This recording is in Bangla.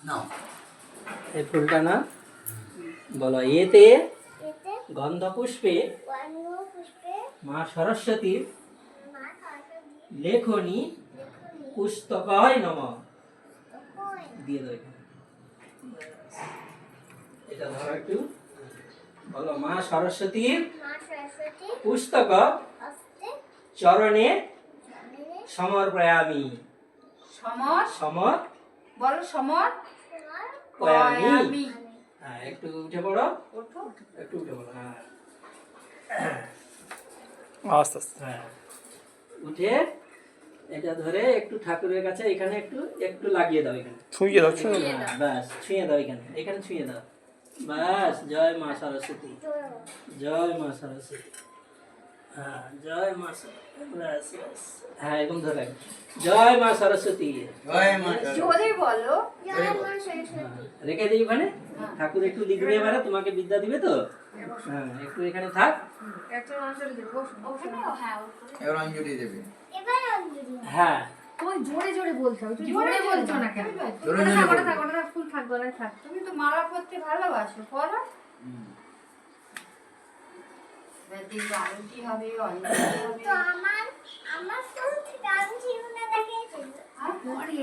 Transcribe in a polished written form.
নাও এই ফুলটা না বলো এতে গন্ধ পুষ্পে মা সরস্বতীর লেখনী পুস্তকায় নমঃ দিয়ে দাও এখানে। এটা ধরো একটু বলো মা সরস্বতীর পুস্তক চরণে সমর্পয়ামি। সমর সমর বলো সমর পয়ামি। হ্যাঁ একটু উঠে পড়ো, ওঠো একটু উঠে পড়ো। হ্যাঁ আস্তে আস্তে। হ্যাঁ উঠে এটা ধরে একটু ঠাকুরের কাছে এখানে একটু একটু লাগিয়ে দাও এখানে। ছুঁয়ে দাও, ছুঁয়ে দাও। হ্যাঁ, ব্যাস ছুঁয়ে দাও এখানে, এখানে ছুঁয়ে দাও। ব্যাস জয় মা সরস্বতী, জয় মা সরস্বতী। হ্যাঁ জয় মা সরস্বতী। ব্যাস ব্যাস হ্যাঁ এরকম ধরে রাখো। জয় মা সরস্বতী। জয় মা জোরে বলো হ্যাঁ, রেখে দিই ওখানে। ঠাকুর একটু লিখবে এবারে, তোমাকে বিদ্যা দিবে তো। হ্যাঁ একটু এখানে থাক। একটা অঞ্জলি দেবো ওখানে। হ্যাঁ এবার অঞ্জলি দেবে। হ্যাঁ তুমি জোরে জোরে বলছো, তুমি জোরে বলছো না কেন? জোরে জোরে বলো। ওটা ফুল থাক গলায় থাক। তুমি তো মালা পরতে ভালোবাসো, পরো। দেখবে আরতি হবে, অঞ্জলি হবে। আমার আমার ফুল থেকে আমি জীবনে দেখিয়েছি। আর পরে